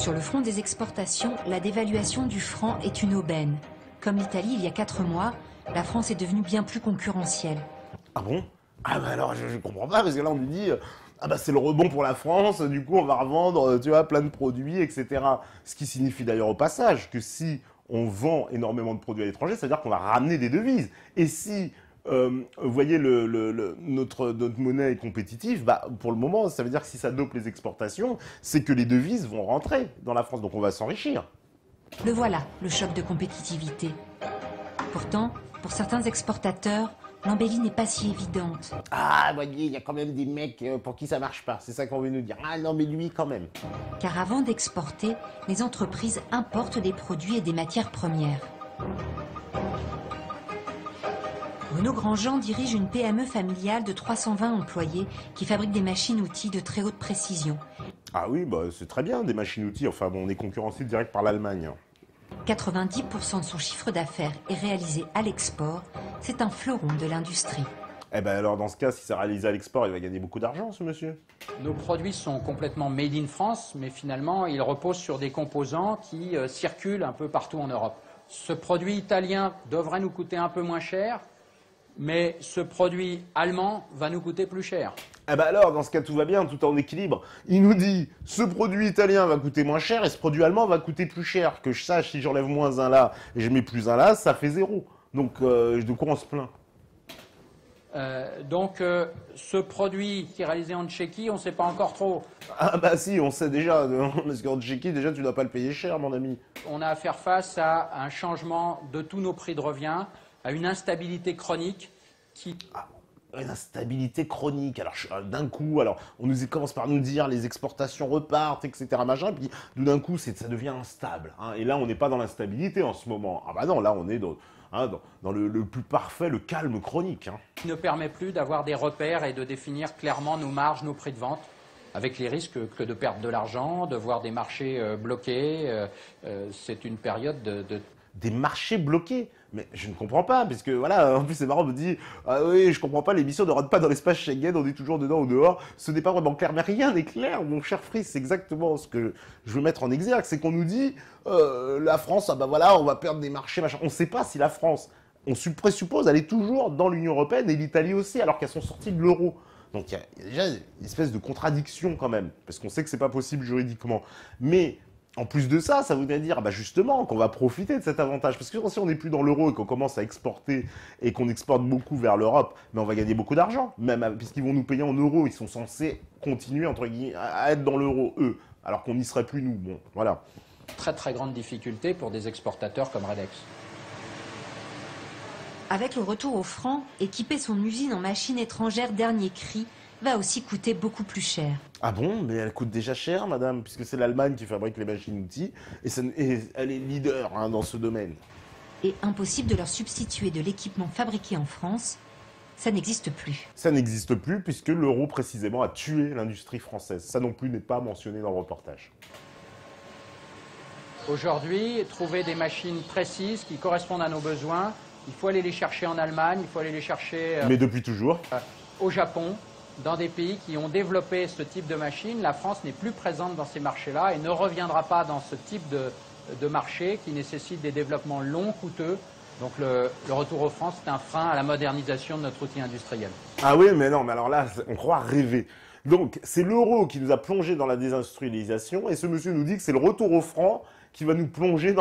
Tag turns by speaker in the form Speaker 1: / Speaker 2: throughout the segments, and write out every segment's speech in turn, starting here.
Speaker 1: Sur le front des exportations, la dévaluation du franc est une aubaine. Comme l'Italie il y a 4 mois, la France est devenue bien plus concurrentielle.
Speaker 2: Ah bon? Ah bah alors je comprends pas, parce que là on nous dit ah bah c'est le rebond pour la France, du coup on va revendre tu vois, plein de produits, etc. Ce qui signifie d'ailleurs au passage que si on vend énormément de produits à l'étranger, ça veut dire qu'on va ramener des devises. Et si vous voyez, notre monnaie est compétitive, bah, pour le moment, ça veut dire que si ça dope les exportations, c'est que les devises vont rentrer dans la France, donc on va s'enrichir.
Speaker 1: Le voilà, le choc de compétitivité. Pourtant, pour certains exportateurs, l'embellie n'est pas si évidente.
Speaker 2: Ah, voyez, il y a quand même des mecs pour qui ça marche pas, c'est ça qu'on veut nous dire. Ah non, mais lui quand même.
Speaker 1: Car avant d'exporter, les entreprises importent des produits et des matières premières. Bruno Grandjean dirige une PME familiale de 320 employés qui fabrique des machines-outils de très haute précision.
Speaker 2: Ah oui, bah, c'est très bien, des machines-outils. Enfin bon, on est concurrencé direct par l'Allemagne.
Speaker 1: 90% de son chiffre d'affaires est réalisé à l'export. C'est un fleuron de l'industrie.
Speaker 2: Eh ben alors, dans ce cas, si c'est réalisé à l'export, il va gagner beaucoup d'argent, ce monsieur.
Speaker 3: Nos produits sont complètement made in France, mais finalement, ils reposent sur des composants qui circulent un peu partout en Europe. Ce produit italien devrait nous coûter un peu moins cher, mais ce produit allemand va nous coûter plus cher.
Speaker 2: Eh ben alors, dans ce cas, tout va bien, tout est en équilibre. Il nous dit, ce produit italien va coûter moins cher et ce produit allemand va coûter plus cher. Que je sache, si j'enlève moins un là et je mets plus un là, ça fait 0. Donc, de quoi on se plaint?
Speaker 3: Ce produit qui est réalisé en Tchéquie, on ne sait pas encore trop.
Speaker 2: Ah bah si, on sait déjà, parce qu'en Tchéquie, déjà, tu dois pas le payer cher, mon ami.
Speaker 3: On a à faire face à un changement de tous nos prix de revient, à une instabilité chronique qui...
Speaker 2: Une instabilité chronique. Alors, d'un coup, alors, commence par nous dire les exportations repartent, etc. Machin, puis d'un coup, ça devient instable. Hein, et là, on n'est pas dans l'instabilité en ce moment. Ah bah non, là, on est dans le plus parfait, le calme chronique. Hein.
Speaker 3: ne permet plus d'avoir des repères et de définir clairement nos marges, nos prix de vente, avec les risques que de perdre de l'argent, de voir des marchés bloqués. C'est une période
Speaker 2: Des marchés bloqués. Mais je ne comprends pas, parce que voilà, en plus c'est marrant, on me dit ah oui, je comprends pas, l'émission ne rentre pas dans l'espace Schengen, on est toujours dedans ou dehors, ce n'est pas vraiment clair. Mais rien n'est clair, mon cher Fritz, c'est exactement ce que je veux mettre en exergue, c'est qu'on nous dit la France, ah bah voilà, on va perdre des marchés, machin. On ne sait pas si la France, on présuppose, elle est toujours dans l'Union Européenne et l'Italie aussi, alors qu'elles sont sorties de l'euro. Donc il y a déjà une espèce de contradiction quand même, parce qu'on sait que c'est pas possible juridiquement. Mais en plus de ça, ça voudrait dire bah justement qu'on va profiter de cet avantage. Parce que si on n'est plus dans l'euro et qu'on commence à exporter et qu'on exporte beaucoup vers l'Europe, mais on va gagner beaucoup d'argent. Même puisqu'ils vont nous payer en euros, ils sont censés continuer entre guillemets à être dans l'euro, eux, alors qu'on n'y serait plus nous. Bon, voilà.
Speaker 3: très très grande difficulté pour des exportateurs comme Redex.
Speaker 1: Avec le retour au franc, équiper son usine en machines étrangères dernier cri va aussi coûter beaucoup plus cher.
Speaker 2: Ah bon? Mais elle coûte déjà cher, madame, puisque c'est l'Allemagne qui fabrique les machines-outils, et elle est leader dans ce domaine.
Speaker 1: Et impossible de leur substituer de l'équipement fabriqué en France, ça n'existe plus.
Speaker 2: Ça n'existe plus, puisque l'euro, précisément, a tué l'industrie française. Ça non plus n'est pas mentionné dans le reportage.
Speaker 3: Aujourd'hui, trouver des machines précises qui correspondent à nos besoins, il faut aller les chercher en Allemagne, il faut aller les chercher
Speaker 2: Mais depuis toujours.
Speaker 3: Au Japon, dans des pays qui ont développé ce type de machines. La France n'est plus présente dans ces marchés-là et ne reviendra pas dans ce type de marché qui nécessite des développements longs, coûteux. Donc le retour aux France, c'est un frein à la modernisation de notre outil industriel.
Speaker 2: Ah oui, mais non, mais alors là, on croit rêver. Donc, c'est l'euro qui nous a plongé dans la désindustrialisation, et ce monsieur nous dit que c'est le retour au franc qui va nous plonger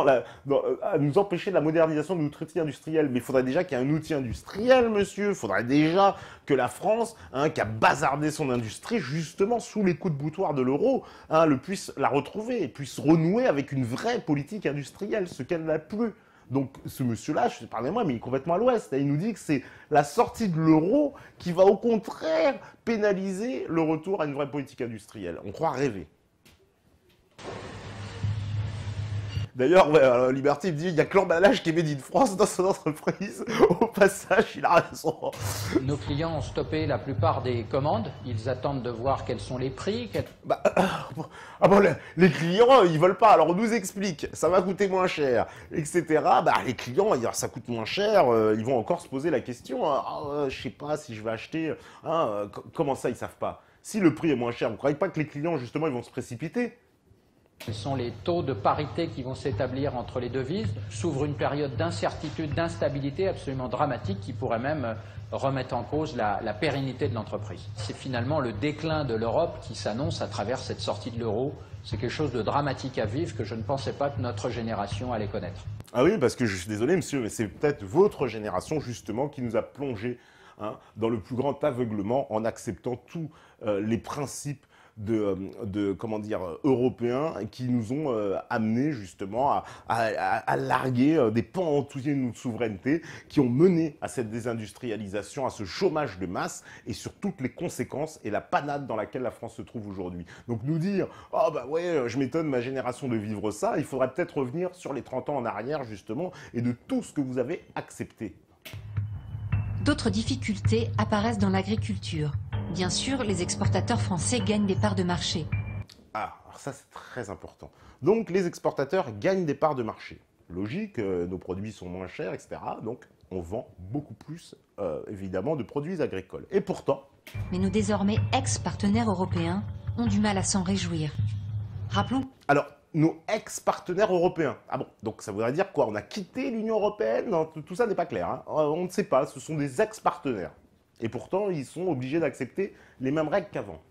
Speaker 2: à nous empêcher de la modernisation de notre outil industriel. Mais il faudrait déjà qu'il y ait un outil industriel, monsieur. Il faudrait déjà que la France, qui a bazardé son industrie, justement, sous les coups de boutoir de l'euro, puisse la retrouver et puisse renouer avec une vraie politique industrielle, ce qu'elle n'a plus. Donc ce monsieur-là, pardonnez-moi, mais il est complètement à l'ouest. Il nous dit que c'est la sortie de l'euro qui va au contraire pénaliser le retour à une vraie politique industrielle. On croit rêver. D'ailleurs, ouais, Liberty me dit, il n'y a que l'emballage qui est made in France dans son entreprise. Au passage, il a raison.
Speaker 3: Nos clients ont stoppé la plupart des commandes. Ils attendent de voir quels sont les prix.
Speaker 2: Les clients, ils veulent pas. Alors on nous explique, ça va coûter moins cher, etc. Les clients, ça coûte moins cher. Ils vont encore se poser la question. Je sais pas si je vais acheter. Comment ça, ils savent pas? Si le prix est moins cher, vous croyez pas que les clients, justement, ils vont se précipiter?
Speaker 3: Ce sont les taux de parité qui vont s'établir entre les devises. S'ouvre une période d'incertitude, d'instabilité absolument dramatique qui pourrait même remettre en cause la pérennité de l'entreprise. C'est finalement le déclin de l'Europe qui s'annonce à travers cette sortie de l'euro. C'est quelque chose de dramatique à vivre que je ne pensais pas que notre génération allait connaître.
Speaker 2: Ah oui, parce que je suis désolé, monsieur, mais c'est peut-être votre génération, justement, qui nous a plongé dans le plus grand aveuglement en acceptant tous les principes comment dire, européens qui nous ont amenés justement à larguer des pans entiers de notre souveraineté, qui ont mené à cette désindustrialisation, à ce chômage de masse et sur toutes les conséquences et la panade dans laquelle la France se trouve aujourd'hui. Donc nous dire « Oh bah ouais, je m'étonne ma génération de vivre ça », il faudrait peut-être revenir sur les 30 ans en arrière justement et de tout ce que vous avez accepté.
Speaker 1: D'autres difficultés apparaissent dans l'agriculture. Bien sûr, les exportateurs français gagnent des parts de marché.
Speaker 2: Ah, alors ça c'est très important. Donc les exportateurs gagnent des parts de marché. Logique, nos produits sont moins chers, etc. Donc on vend beaucoup plus, évidemment, de produits agricoles. Et pourtant...
Speaker 1: Mais nos désormais ex-partenaires européens ont du mal à s'en réjouir. Rappelons...
Speaker 2: Alors, nos ex-partenaires européens. Ah bon, donc ça voudrait dire quoi? On a quitté l'Union européenne? Non, tout ça n'est pas clair. Hein. On ne sait pas, ce sont des ex-partenaires. Et pourtant, ils sont obligés d'accepter les mêmes règles qu'avant.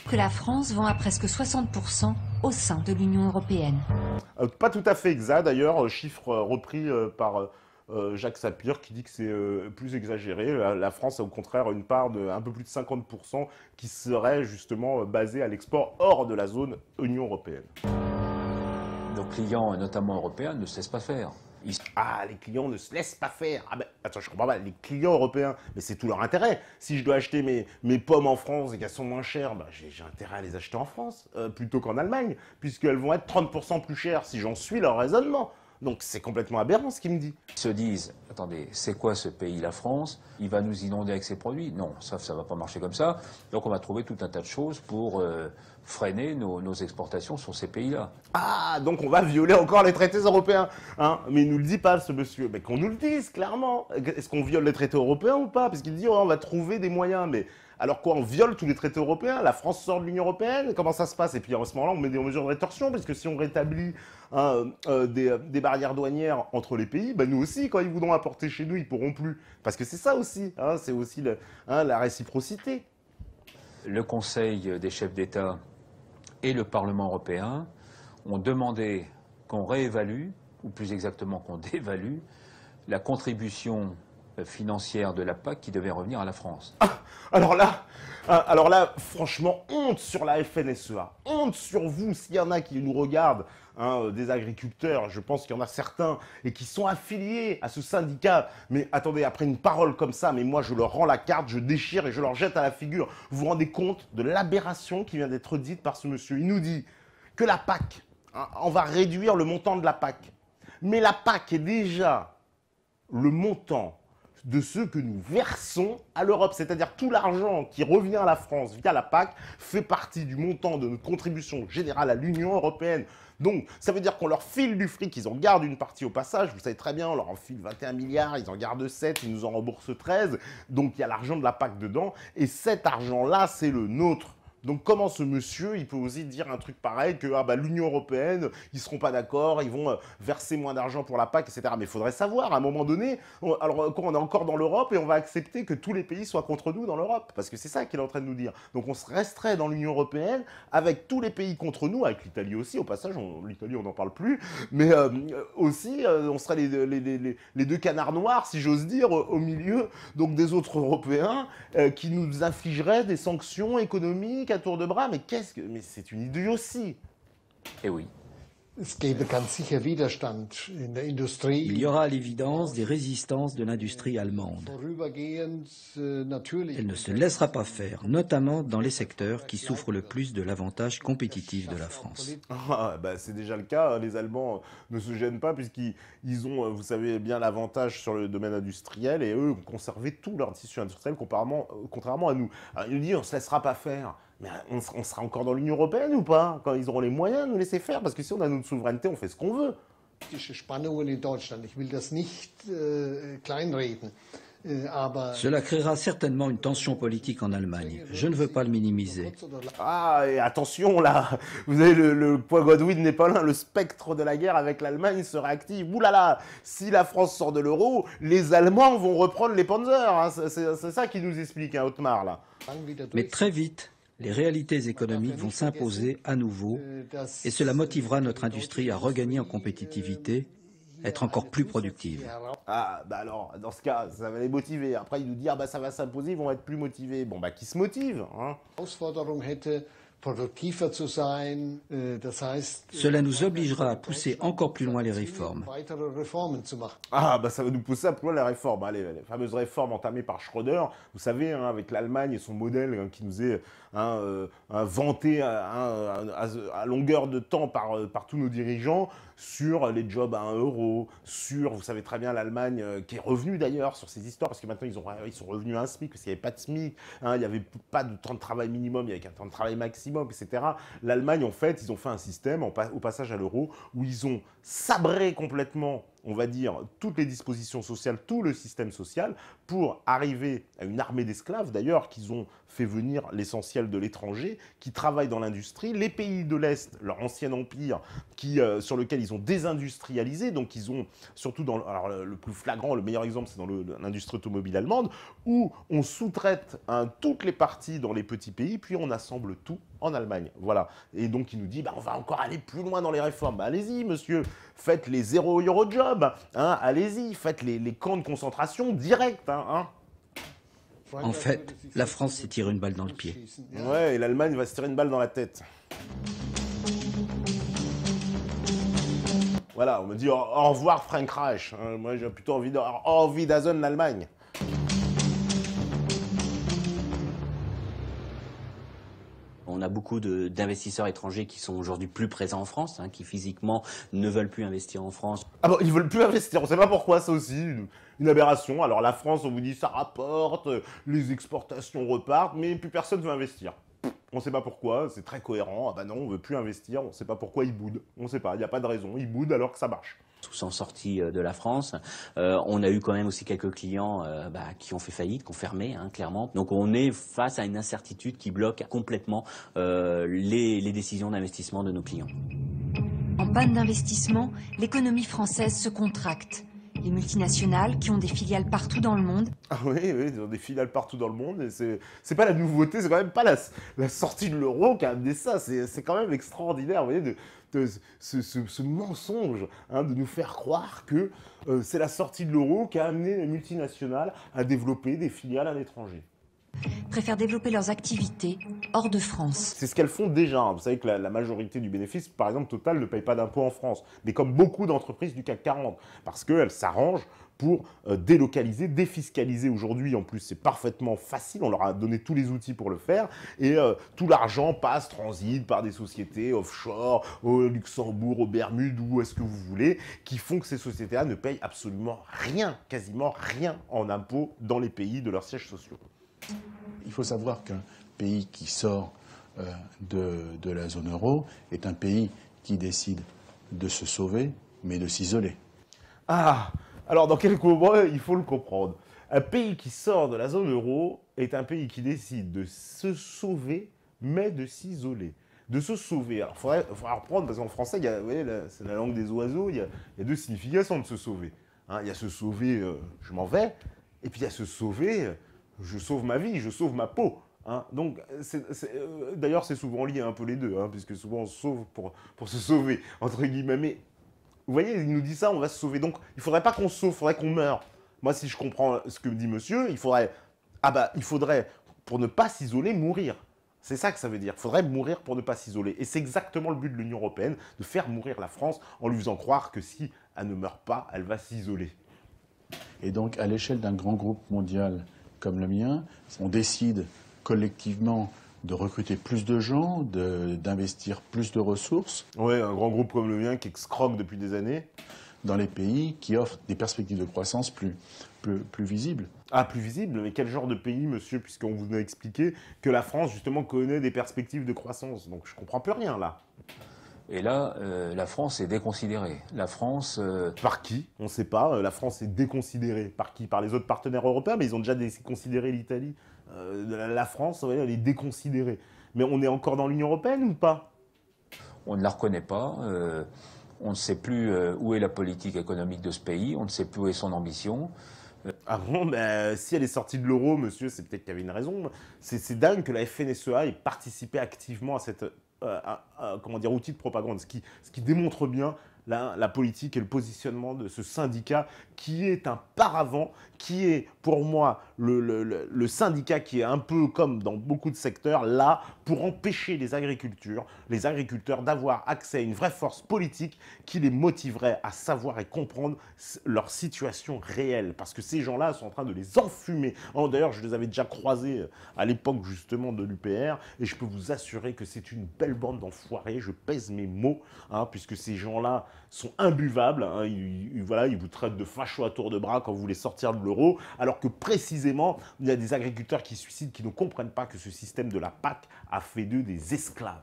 Speaker 1: Que la France vend à presque 60% au sein de l'Union européenne.
Speaker 2: Pas tout à fait exact, d'ailleurs, chiffre repris par Jacques Sapir qui dit que c'est plus exagéré. La France a au contraire une part de un peu plus de 50% qui serait justement basée à l'export hors de la zone Union européenne.
Speaker 4: Nos clients, notamment européens, ne se laissent pas faire.
Speaker 2: Ah, les clients ne se laissent pas faire. Ah ben, attends, je comprends pas, les clients européens, mais c'est tout leur intérêt. Si je dois acheter mes pommes en France et qu'elles sont moins chères, bah, j'ai intérêt à les acheter en France, plutôt qu'en Allemagne, puisqu'elles vont être 30% plus chères si j'en suis leur raisonnement. Donc c'est complètement aberrant ce qu'il me dit.
Speaker 4: Ils se disent, attendez, c'est quoi ce pays, la France? Il va nous inonder avec ses produits? Non, ça ne va pas marcher comme ça. Donc on va trouver tout un tas de choses pour freiner nos exportations sur ces pays-là.
Speaker 2: Ah, donc on va violer encore les traités européens. Hein, mais il nous le dit pas, ce monsieur. Mais qu'on nous le dise, clairement. Est-ce qu'on viole les traités européens ou pas? Parce qu'il dit, oh, on va trouver des moyens. Mais alors quoi, on viole tous les traités européens? La France sort de l'Union européenne? Comment ça se passe? Et puis à ce moment-là, on met des mesures de rétorsion, parce que si on rétablit des barrières douanières entre les pays, bah, nous aussi, quand ils voudront importer chez nous, ils pourront plus. Parce que c'est ça aussi, hein, c'est aussi la réciprocité.
Speaker 4: Le Conseil des chefs d'État et le Parlement européen ont demandé qu'on réévalue, ou plus exactement qu'on dévalue, la contribution financière de la PAC qui devait revenir à la France.
Speaker 2: Ah, alors là, franchement, honte sur la FNSEA, honte sur vous, s'il y en a qui nous regardent, hein, des agriculteurs, je pense qu'il y en a certains, et qui sont affiliés à ce syndicat. Mais attendez, après une parole comme ça, mais moi je leur rends la carte, je déchire et je leur jette à la figure. Vous vous rendez compte de l'aberration qui vient d'être dite par ce monsieur? Il nous dit que la PAC, hein, on va réduire le montant de la PAC. Mais la PAC est déjà le montant de ce que nous versons à l'Europe. C'est-à-dire tout l'argent qui revient à la France via la PAC fait partie du montant de notre contribution générale à l'Union européenne. Donc, ça veut dire qu'on leur file du fric, ils en gardent une partie au passage. Vous savez très bien, on leur en file 21 milliards, ils en gardent 7, ils nous en remboursent 13. Donc, il y a l'argent de la PAC dedans. Et cet argent-là, c'est le nôtre. Donc comment ce monsieur, il peut oser dire un truc pareil que ah bah, l'Union européenne, ils seront pas d'accord, ils vont verser moins d'argent pour la PAC, etc. Mais il faudrait savoir, à un moment donné, alors quand on est encore dans l'Europe et on va accepter que tous les pays soient contre nous dans l'Europe, parce que c'est ça qu'il est en train de nous dire. Donc on se resterait dans l'Union européenne avec tous les pays contre nous, avec l'Italie aussi, au passage, l'Italie on n'en parle plus, mais aussi on serait les deux canards noirs, si j'ose dire, au milieu donc des autres Européens qui nous infligeraient des sanctions économiques à tour de bras, mais c'est une idiotie.
Speaker 4: Eh oui.
Speaker 5: Il y aura à l'évidence des résistances de l'industrie allemande. Elle ne se laissera pas faire, notamment dans les secteurs qui souffrent le plus de l'avantage compétitif de la France.
Speaker 2: Ah, bah, c'est déjà le cas, les Allemands ne se gênent pas puisqu'ils ont, vous savez bien, l'avantage sur le domaine industriel et eux ont conservé tout leur tissu industriel contrairement à nous. Alors, il nous dit on ne se laissera pas faire. Mais on sera encore dans l'Union européenne ou pas? Quand ils auront les moyens de nous laisser faire? Parce que si on a notre souveraineté, on fait ce qu'on veut.
Speaker 5: Cela créera certainement une tension politique en Allemagne. Je ne veux pas le minimiser.
Speaker 2: Ah, et attention là, vous avez le poids Godwin n'est pas là, le spectre de la guerre avec l'Allemagne se réactive. Ouh là là, si la France sort de l'euro, les Allemands vont reprendre les Panzers. Hein. C'est ça qui nous explique, hein, Otmar, là.
Speaker 5: Mais très vite, les réalités économiques vont s'imposer à nouveau et cela motivera notre industrie à regagner en compétitivité, être encore plus productive.
Speaker 2: Ah, bah alors, dans ce cas, ça va les motiver. Après, il nous dit, ah bah ça va s'imposer, ils vont être plus motivés. Bon, bah qui se motive, hein.
Speaker 5: Cela nous obligera à pousser encore plus loin les réformes.
Speaker 2: Ah, bah ça va nous pousser à plus loin la réforme. Allez, les fameuses réformes entamées par Schröder, vous savez, hein, avec l'Allemagne et son modèle hein, qui nous est vanté à longueur de temps par tous nos dirigeants sur les jobs à 1 euro, sur, vous savez très bien, l'Allemagne qui est revenue d'ailleurs sur ces histoires, parce que maintenant ils sont revenus à un SMIC, parce qu'il n'y avait pas de SMIC, hein, il n'y avait pas de temps de travail minimum, il n'y avait qu'un temps de travail maximum, etc. L'Allemagne, en fait, ils ont fait un système, au passage à l'euro, où ils ont sabré complètement, on va dire, toutes les dispositions sociales, tout le système social, pour arriver à une armée d'esclaves, d'ailleurs, qu'ils ont fait venir l'essentiel de l'étranger, qui travaillent dans l'industrie. Les pays de l'Est, leur ancien empire, sur lequel ils ont désindustrialisé, donc ils ont, surtout dans alors, le plus flagrant, le meilleur exemple, c'est dans l'industrie automobile allemande, où on sous-traite toutes les parties dans les petits pays, puis on assemble tout en Allemagne. Voilà. Et donc il nous dit, bah, on va encore aller plus loin dans les réformes. Bah, allez-y, monsieur, faites les 0 euro job, hein, allez-y, faites les camps de concentration directs, hein.
Speaker 5: En fait, la France s'est tiré une balle dans le pied.
Speaker 2: Ouais, et l'Allemagne va se tirer une balle dans la tête. Voilà, on me dit au revoir Frank Reich. Hein, moi, j'ai plutôt envie de au Wiedersehen l'Allemagne.
Speaker 6: On a beaucoup d'investisseurs étrangers qui sont aujourd'hui plus présents en France, hein, qui physiquement ne veulent plus investir en France.
Speaker 2: Ah bon, ils veulent plus investir, on sait pas pourquoi, ça aussi, une aberration. Alors la France, on vous dit ça rapporte, les exportations repartent, mais plus personne veut investir. On sait pas pourquoi, c'est très cohérent. Ah bah non, on veut plus investir, on sait pas pourquoi ils boudent. On sait pas, il n'y a pas de raison, ils boudent alors que ça marche.
Speaker 6: Tous sont sortis de la France. On a eu quand même aussi quelques clients qui ont fait faillite, qui ont fermé, hein, clairement. Donc on est face à une incertitude qui bloque complètement les décisions d'investissement de nos clients.
Speaker 1: En panne d'investissement, l'économie française se contracte. Les multinationales, qui ont des filiales partout dans le monde.
Speaker 2: Ah oui, ils ont des filiales partout dans le monde, et c'est pas la nouveauté, c'est quand même pas la sortie de l'euro qui a amené ça, c'est quand même extraordinaire, vous voyez, ce mensonge, hein, de nous faire croire que c'est la sortie de l'euro qui a amené les multinationales à développer des filiales à l'étranger.
Speaker 1: Préfèrent développer leurs activités hors de France.
Speaker 2: C'est ce qu'elles font déjà. Hein. Vous savez que la majorité du bénéfice, par exemple, Total ne paye pas d'impôts en France, mais comme beaucoup d'entreprises du CAC 40, parce qu'elles s'arrangent pour délocaliser, défiscaliser aujourd'hui. En plus, c'est parfaitement facile, on leur a donné tous les outils pour le faire, et tout l'argent passe, transite par des sociétés offshore, au Luxembourg, aux Bermudes, où est-ce que vous voulez, qui font que ces sociétés-là ne payent absolument rien, quasiment rien en impôts dans les pays de leurs sièges sociaux.
Speaker 7: Il faut savoir qu'un pays qui sort de la zone euro est un pays qui décide de se sauver, mais de s'isoler.
Speaker 2: Ah, alors dans quel moment il faut le comprendre. Un pays qui sort de la zone euro est un pays qui décide de se sauver, mais de s'isoler. De se sauver. Alors, il faudrait reprendre, parce qu'en français, vous voyez, c'est la langue des oiseaux, il y a deux significations de se sauver. Hein, il y a se sauver, je m'en vais, et puis il y a se sauver, je sauve ma vie, je sauve ma peau. Hein. Donc, d'ailleurs, c'est souvent lié un peu les deux, hein, puisque souvent on se sauve pour se sauver, entre guillemets. Mais vous voyez, il nous dit ça, on va se sauver. Donc, il ne faudrait pas qu'on se sauve, il faudrait qu'on meure. Moi, si je comprends ce que dit monsieur, il faudrait, pour ne pas s'isoler, mourir. C'est ça que ça veut dire. Il faudrait mourir pour ne pas s'isoler. Et c'est exactement le but de l'Union européenne, de faire mourir la France en lui faisant croire que si elle ne meurt pas, elle va s'isoler.
Speaker 7: Et donc, à l'échelle d'un grand groupe mondial comme le mien, on décide collectivement de recruter plus de gens, d'investir plus de ressources.
Speaker 2: Oui, un grand groupe comme le mien qui escroque depuis des années.
Speaker 7: Dans les pays qui offrent des perspectives de croissance plus visibles.
Speaker 2: Ah, plus visibles? Mais quel genre de pays, monsieur, puisqu'on vous a expliqué que la France, justement, connaît des perspectives de croissance. Donc je comprends plus rien, là.
Speaker 4: Et là, la France est déconsidérée. La France...
Speaker 2: Par qui? On ne sait pas. La France est déconsidérée. Par qui? Par les autres partenaires européens, mais ils ont déjà déconsidéré l'Italie. La France, ouais, elle est déconsidérée. Mais on est encore dans l'Union européenne ou pas?
Speaker 4: On ne la reconnaît pas. On ne sait plus où est la politique économique de ce pays. On ne sait plus où est son ambition.
Speaker 2: Ah bon, ben, si elle est sortie de l'euro, monsieur, c'est peut-être qu'il y avait une raison. C'est dingue que la FNSEA ait participé activement à cette comment dire, outil de propagande, ce qui démontre bien la politique et le positionnement de ce syndicat qui est un paravent, qui est pour moi le syndicat qui est un peu comme dans beaucoup de secteurs là pour empêcher les agriculteurs d'avoir accès à une vraie force politique qui les motiverait à savoir et comprendre leur situation réelle, parce que ces gens-là sont en train de les enfumer. D'ailleurs, je les avais déjà croisés à l'époque justement de l'UPR et je peux vous assurer que c'est une belle bande d'enfoirés, je pèse mes mots, hein, puisque ces gens-là sont imbuvables, hein, voilà, ils vous traitent de fachos à tour de bras quand vous voulez sortir de l'euro, alors que précisément, il y a des agriculteurs qui se suicident, qui ne comprennent pas que ce système de la PAC a fait d'eux des esclaves.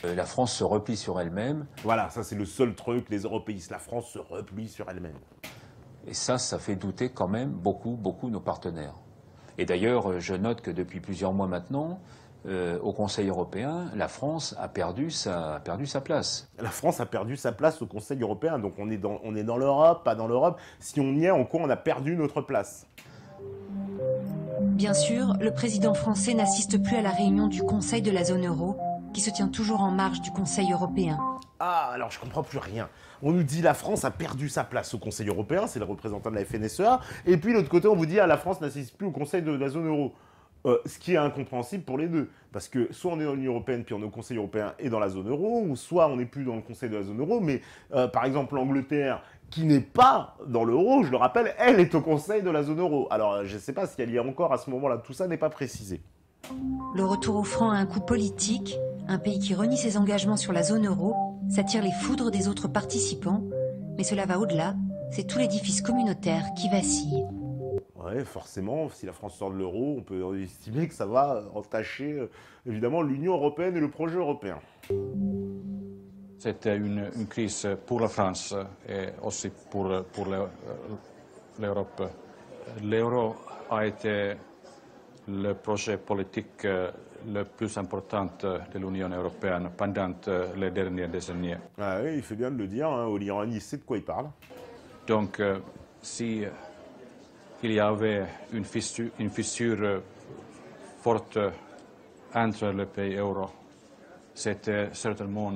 Speaker 4: La France se replie sur elle-même.
Speaker 2: Voilà, ça c'est le seul truc, les européistes, la France se replie sur elle-même.
Speaker 4: Et ça fait douter quand même beaucoup nos partenaires. Et d'ailleurs, je note que depuis plusieurs mois maintenant, au Conseil européen, la France a perdu sa place.
Speaker 2: La France a perdu sa place au Conseil européen, donc on est dans l'Europe, pas dans l'Europe. Si on y est, en quoi on a perdu notre place?
Speaker 1: Bien sûr, le président français n'assiste plus à la réunion du Conseil de la zone euro, qui se tient toujours en marge du Conseil européen.
Speaker 2: Ah, alors je comprends plus rien. On nous dit la France a perdu sa place au Conseil européen, c'est le représentant de la FNSEA, et puis de l'autre côté on vous dit la France n'assiste plus au Conseil de la zone euro. Ce qui est incompréhensible pour les deux, parce que soit on est dans l'Union européenne puis on est au Conseil européen et dans la zone euro, ou soit on n'est plus dans le Conseil de la zone euro, mais par exemple l'Angleterre, qui n'est pas dans l'euro, je le rappelle, elle est au Conseil de la zone euro. Alors je ne sais pas si elle y est encore à ce moment-là, tout ça n'est pas précisé.
Speaker 1: Le retour au franc a un coût politique. Un pays qui renie ses engagements sur la zone euro s'attire les foudres des autres participants, mais cela va au-delà, c'est tout l'édifice communautaire qui vacille.
Speaker 2: Ouais, forcément, si la France sort de l'euro, on peut estimer que ça va entacher évidemment l'Union européenne et le projet européen.
Speaker 8: C'était une crise pour la France et aussi pour l'Europe. L'euro a été le projet politique le plus important de l'Union européenne pendant les dernières décennies.
Speaker 2: Ah oui, il fait bien de le dire, hein, Oli Rehn, il sait de quoi il parle.
Speaker 8: Donc, si il y avait une fissure forte entre les pays euro, c'était certainement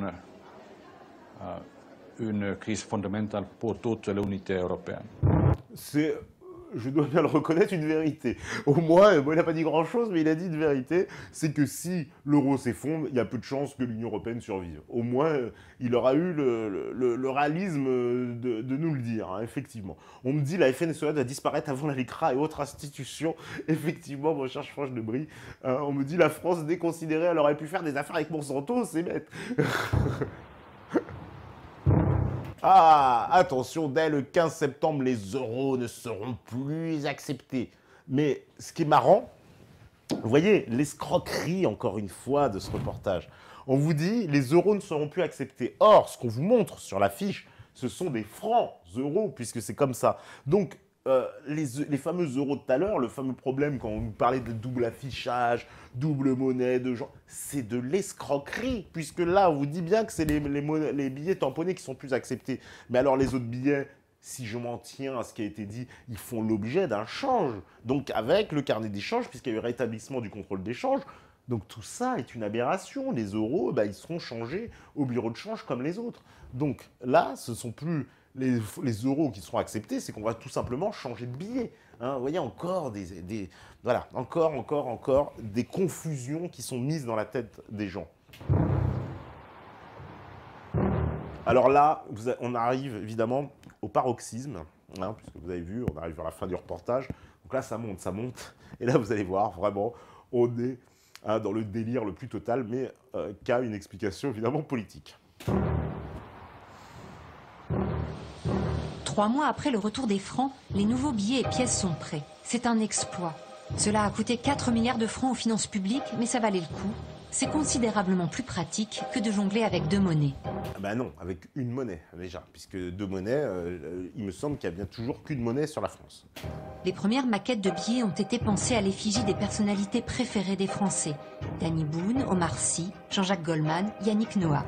Speaker 8: une crise fondamentale pour toute l'unité européenne.
Speaker 2: C'est, je dois bien le reconnaître, une vérité. Au moins, bon, il n'a pas dit grand-chose, mais il a dit une vérité, c'est que si l'euro s'effondre, il y a peu de chances que l'Union européenne survive. Au moins, il aura eu le réalisme de nous le dire, hein, effectivement. On me dit la FNSEA doit disparaître avant la LICRA et autres institutions. Effectivement, mon cher Franche de Brie, on me dit la France déconsidérée, elle aurait pu faire des affaires avec Monsanto, c'est bête. Ah, attention, dès le 15 septembre, les euros ne seront plus acceptés. Mais ce qui est marrant, vous voyez, l'escroquerie, encore une fois, de ce reportage. On vous dit, les euros ne seront plus acceptés. Or, ce qu'on vous montre sur l'affiche, ce sont des francs euros, puisque c'est comme ça. Donc, les fameux euros de tout à l'heure, le fameux problème quand on nous parlait de double affichage, double monnaie, c'est de l'escroquerie, puisque là, on vous dit bien que c'est les billets tamponnés qui sont plus acceptés. Mais alors les autres billets, si je m'en tiens à ce qui a été dit, ils font l'objet d'un change. Donc avec le carnet d'échange, puisqu'il y a eu rétablissement du contrôle d'échange, donc tout ça est une aberration. Les euros, ils seront changés au bureau de change comme les autres. Donc là, ce ne sont plus les euros qui seront acceptés, c'est qu'on va tout simplement changer de billet. Hein, vous voyez, encore voilà, encore des confusions qui sont mises dans la tête des gens. Alors là, on arrive évidemment au paroxysme, hein, puisque vous avez vu, on arrive vers la fin du reportage. Donc là, ça monte. Et là, vous allez voir, vraiment, on est dans le délire le plus total, mais qui a une explication évidemment politique.
Speaker 1: 3 mois après le retour des francs, les nouveaux billets et pièces sont prêts. C'est un exploit. Cela a coûté 4 milliards de francs aux finances publiques, mais ça valait le coup. c'est considérablement plus pratique que de jongler avec 2 monnaies.
Speaker 2: Ah bah non, avec une monnaie déjà, puisque 2 monnaies, il me semble qu'il n'y a bien toujours qu'une monnaie sur la France.
Speaker 1: Les premières maquettes de billets ont été pensées à l'effigie des personnalités préférées des Français. Danny Boone, Omar Sy, Jean-Jacques Goldman, Yannick Noah.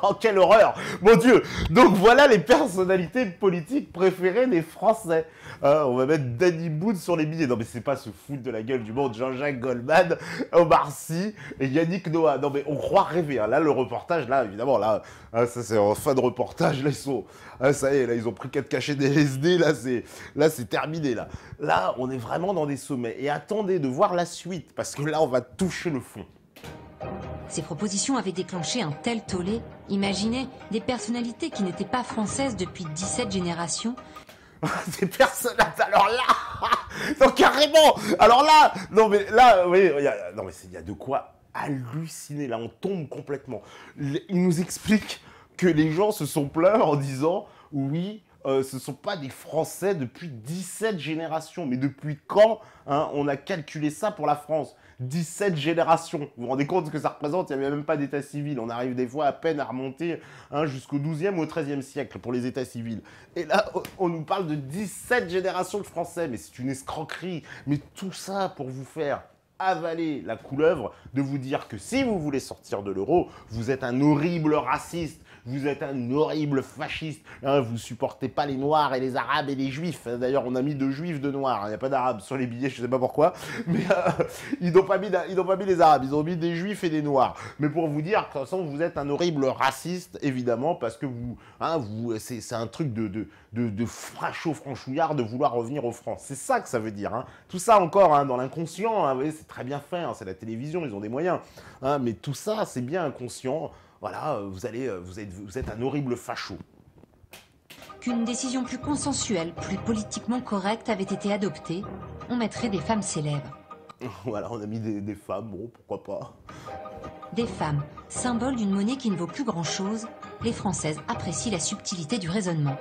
Speaker 2: Oh, quelle horreur! Mon Dieu! Donc voilà les personnalités politiques préférées des Français. On va mettre Danny Boone sur les billets. Non mais c'est pas se foutre de la gueule du monde. Jean-Jacques Goldman, Omar Sy et Yannick Noah. Non mais on croit rêver. Hein. Là le reportage, là évidemment, là, ça c'est en fin de reportage. Là ils sont, ça y est, là ils ont pris 4 cachets d'LSD. Là c'est terminé. Là on est vraiment dans des sommets. Et attendez de voir la suite parce que là on va toucher le fond.
Speaker 1: Ces propositions avaient déclenché un tel tollé. Imaginez des personnalités qui n'étaient pas françaises depuis 17 générations.
Speaker 2: Des personnages, alors là, non carrément, alors là, non mais là, oui, il y a de quoi halluciner, là on tombe complètement. Il nous explique que les gens se sont plaints en disant, oui, ce ne sont pas des Français depuis 17 générations, mais depuis quand on a calculé ça pour la France ? 17 générations. Vous vous rendez compte ce que ça représente? Il n'y avait même pas d'état civil. On arrive des fois à peine à remonter jusqu'au 12e ou au 13e siècle pour les états civils. Et là, on nous parle de 17 générations de Français. Mais c'est une escroquerie. Mais tout ça pour vous faire avaler la couleuvre, de vous dire que si vous voulez sortir de l'euro, vous êtes un horrible raciste. Vous êtes un horrible fasciste, vous supportez pas les Noirs et les Arabes et les Juifs. D'ailleurs, on a mis 2 Juifs, 2 Noirs. Il n'y a pas d'Arabes sur les billets, je sais pas pourquoi. Mais ils n'ont pas mis les Arabes, ils ont mis des Juifs et des Noirs. Mais pour vous dire, de toute façon, vous êtes un horrible raciste, évidemment, parce que c'est un truc de facho-franchouillard de vouloir revenir aux France. C'est ça que ça veut dire. Tout ça encore, dans l'inconscient, vous voyez, c'est très bien fait, c'est la télévision, ils ont des moyens. Mais tout ça, c'est bien inconscient. Voilà, vous êtes un horrible facho.
Speaker 1: Qu'une décision plus consensuelle, plus politiquement correcte avait été adoptée, on mettrait des femmes célèbres.
Speaker 2: Voilà, on a mis des femmes, bon, pourquoi pas.
Speaker 1: Des femmes, symbole d'une monnaie qui ne vaut plus grand-chose, les Françaises apprécient la subtilité du raisonnement.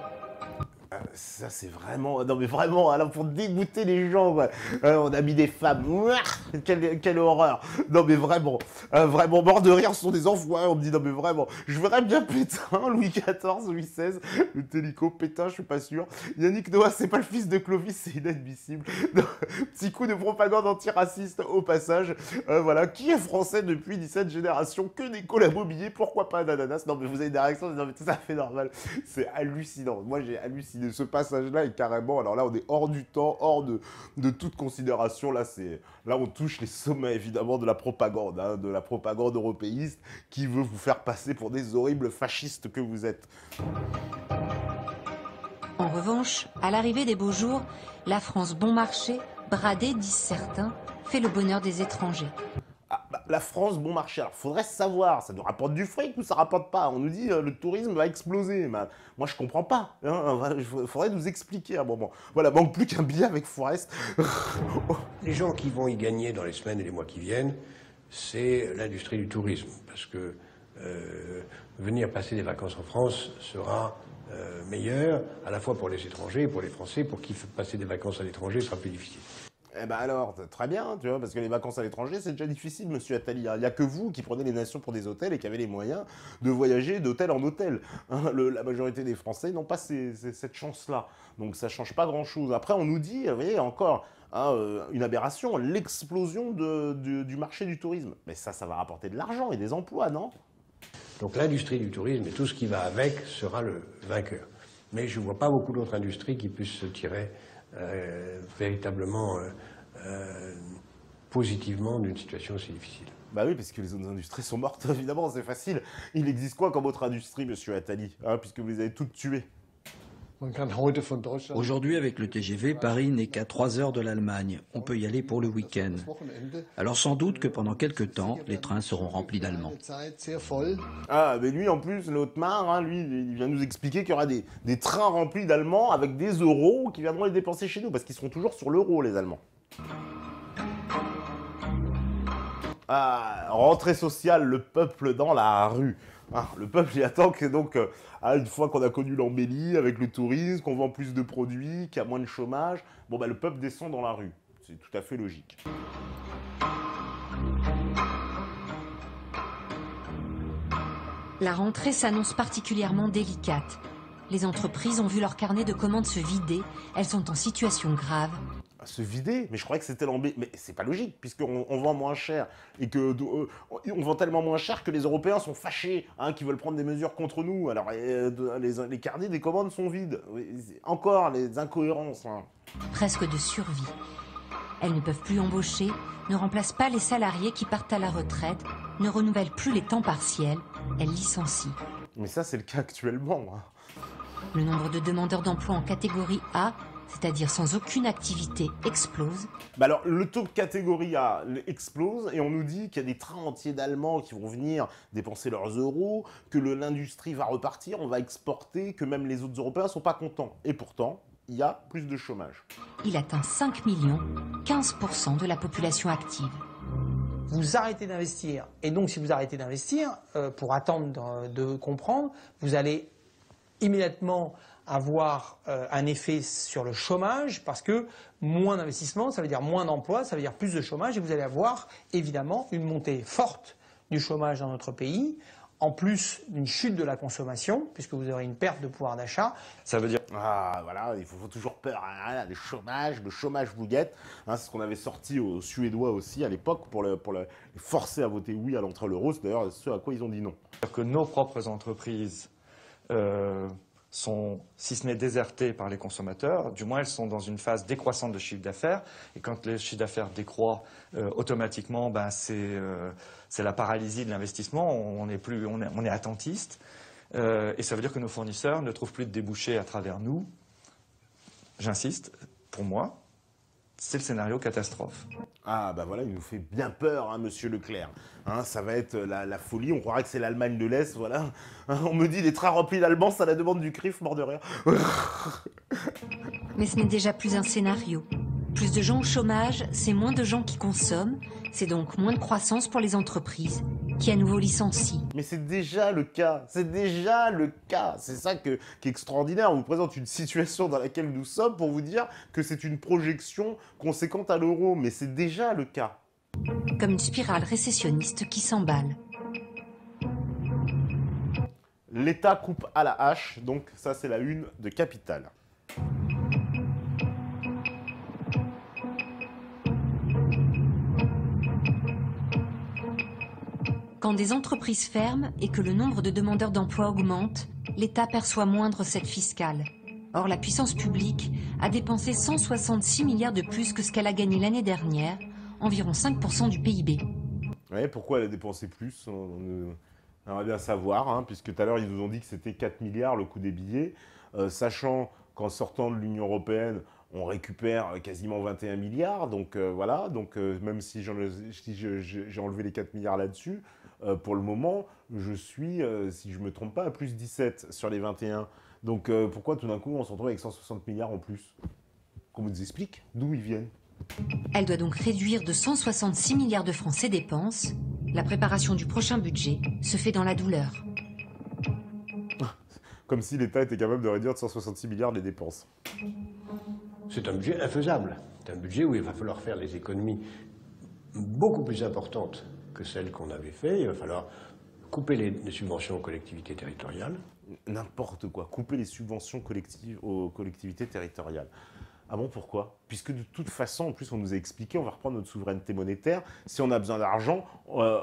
Speaker 2: Ça c'est vraiment, non mais vraiment, alors pour dégoûter les gens, quoi. On a mis des femmes, quelle horreur. Non mais vraiment, mort de rire, ce sont des enfoirés. On me dit non mais vraiment, je verrais bien Pétain, Louis XIV, Louis XVI, le Télico, Pétain, je suis pas sûr. Yannick Noah, c'est pas le fils de Clovis, c'est inadmissible. Non, petit coup de propagande antiraciste au passage. Voilà, qui est français depuis 17 générations, que des collabos billets, pourquoi pas d'ananas. Non mais vous avez des réactions, non mais tout ça fait normal. C'est hallucinant, moi j'ai halluciné. Ce passage-là est carrément, alors là on est hors du temps, hors de toute considération, là on touche les sommets évidemment de la propagande européiste qui veut vous faire passer pour des horribles fascistes que vous êtes.
Speaker 1: En revanche, à l'arrivée des beaux jours, la France bon marché, bradée disent certains, fait le bonheur des étrangers.
Speaker 2: La France, bon marché. Alors, faudrait savoir, ça nous rapporte du fric ou ça rapporte pas? On nous dit le tourisme va exploser. Moi, je comprends pas. Il faudrait nous expliquer à un moment. Voilà, manque plus qu'un billet avec Forest.
Speaker 9: Les gens qui vont y gagner dans les semaines et les mois qui viennent, c'est l'industrie du tourisme. Parce que venir passer des vacances en France sera meilleur, à la fois pour les étrangers et pour les Français, pour qui passer des vacances à l'étranger sera plus difficile.
Speaker 2: Eh ben alors, très bien, tu vois, parce que les vacances à l'étranger, c'est déjà difficile, monsieur Attali. Il n'y a que vous qui prenez les nations pour des hôtels et qui avez les moyens de voyager d'hôtel en hôtel. La majorité des Français n'ont pas cette chance-là. Donc ça ne change pas grand-chose. Après, on nous dit, vous voyez, encore une aberration, l'explosion du marché du tourisme. Mais ça va rapporter de l'argent et des emplois, non?
Speaker 9: Donc l'industrie du tourisme et tout ce qui va avec sera le vainqueur. Mais je ne vois pas beaucoup d'autres industries qui puissent se tirer véritablement positivement d'une situation aussi difficile.
Speaker 2: Bah oui, parce que les autres industries sont mortes, évidemment, c'est facile. Il existe quoi comme autre industrie, monsieur Attali, puisque vous les avez toutes tuées?
Speaker 5: Aujourd'hui, avec le TGV, Paris n'est qu'à 3 heures de l'Allemagne. On peut y aller pour le week-end. Alors sans doute que pendant quelques temps, les trains seront remplis d'Allemands.
Speaker 2: Ah, mais lui, en plus, le Haute-Marne, lui, il vient nous expliquer qu'il y aura des trains remplis d'Allemands avec des euros qui viendront les dépenser chez nous, parce qu'ils seront toujours sur l'euro, les Allemands. Rentrée sociale, le peuple dans la rue. Le peuple y attend que donc, une fois qu'on a connu l'embellie avec le tourisme, qu'on vend plus de produits, qu'il y a moins de chômage, le peuple descend dans la rue. C'est tout à fait logique.
Speaker 1: La rentrée s'annonce particulièrement délicate. Les entreprises ont vu leur carnet de commandes se vider. Elles sont en situation grave.
Speaker 2: Se vider? Mais je croyais que c'était l'embêtement. Mais c'est pas logique, puisqu'on vend moins cher. Et que on vend tellement moins cher que les Européens sont fâchés, hein, qui veulent prendre des mesures contre nous. Alors les carnets des commandes sont vides. Encore les incohérences. Hein.
Speaker 1: Presque de survie. Elles ne peuvent plus embaucher, ne remplacent pas les salariés qui partent à la retraite, ne renouvellent plus les temps partiels. Elles licencient.
Speaker 2: Mais ça, c'est le cas actuellement. Hein.
Speaker 1: Le nombre de demandeurs d'emploi en catégorie A, c'est-à-dire sans aucune activité, explose.
Speaker 2: Bah alors, le taux de catégorie A explose et on nous dit qu'il y a des trains entiers d'Allemands qui vont venir dépenser leurs euros, que l'industrie va repartir, on va exporter, que même les autres Européens ne sont pas contents. Et pourtant, il y a plus de chômage.
Speaker 1: Il atteint 5 millions, 15% de la population active.
Speaker 10: Vous arrêtez d'investir. Et donc, si vous arrêtez d'investir, pour attendre de comprendre, vous allez immédiatement avoir un effet sur le chômage, parce que moins d'investissement, ça veut dire moins d'emplois, ça veut dire plus de chômage, et vous allez avoir évidemment une montée forte du chômage dans notre pays, en plus d'une chute de la consommation, puisque vous aurez une perte de pouvoir d'achat.
Speaker 2: Ça veut dire... Ah, voilà, il faut toujours peur, hein, le chômage vous guette. Hein, c'est ce qu'on avait sorti aux Suédois aussi à l'époque pour les forcer à voter oui à l'entrée à l'euro. C'est d'ailleurs ce à quoi ils ont dit non.
Speaker 11: C'est-à-dire que nos propres entreprises sont, si ce n'est désertées par les consommateurs, du moins elles sont dans une phase décroissante de chiffre d'affaires. Et quand le chiffre d'affaires décroît, automatiquement, ben, c'est la paralysie de l'investissement. On est attentiste. Et ça veut dire que nos fournisseurs ne trouvent plus de débouchés à travers nous. J'insiste, pour moi, c'est le scénario catastrophe.
Speaker 2: Ah bah voilà, il nous fait bien peur, hein, monsieur Leclerc. Hein, ça va être la folie, on croirait que c'est l'Allemagne de l'Est, voilà. Hein, on me dit les trains remplis d'Allemands, ça la demande du CRIF, mort de rire.
Speaker 1: Mais ce n'est déjà plus un scénario. Plus de gens au chômage, c'est moins de gens qui consomment, c'est donc moins de croissance pour les entreprises, qui à nouveau licencient.
Speaker 2: Mais c'est déjà le cas, c'est déjà le cas. C'est ça qui est extraordinaire. On vous présente une situation dans laquelle nous sommes pour vous dire que c'est une projection conséquente à l'euro, mais c'est déjà le cas.
Speaker 1: Comme une spirale récessionniste qui s'emballe.
Speaker 2: L'État coupe à la hache, donc ça c'est la une de Capital.
Speaker 1: Quand des entreprises ferment et que le nombre de demandeurs d'emploi augmente, l'État perçoit moins de recettes fiscales. Or, la puissance publique a dépensé 166 milliards de plus que ce qu'elle a gagné l'année dernière, environ 5% du PIB.
Speaker 2: Ouais, pourquoi elle a dépensé plus? On aimerait bien savoir, hein, puisque tout à l'heure ils nous ont dit que c'était 4 milliards le coût des billets, sachant qu'en sortant de l'Union européenne, on récupère quasiment 21 milliards, donc voilà, donc même si j'ai enlevé les 4 milliards là-dessus, pour le moment, je suis, si je ne me trompe pas, à plus 17 sur les 21. Donc pourquoi tout d'un coup on se retrouve avec 160 milliards en plus? Qu'on vous explique d'où ils viennent.
Speaker 1: Elle doit donc réduire de 166 milliards de francs ses dépenses. La préparation du prochain budget se fait dans la douleur.
Speaker 2: Comme si l'État était capable de réduire de 166 milliards les dépenses.
Speaker 9: C'est un budget infaisable. C'est un budget où il va falloir faire des économies beaucoup plus importantes que celles qu'on avait fait. Il va falloir couper les subventions aux collectivités territoriales.
Speaker 2: N'importe quoi. Couper les subventions collectives aux collectivités territoriales. Ah bon, pourquoi? Puisque de toute façon, en plus, on nous a expliqué, on va reprendre notre souveraineté monétaire. Si on a besoin d'argent,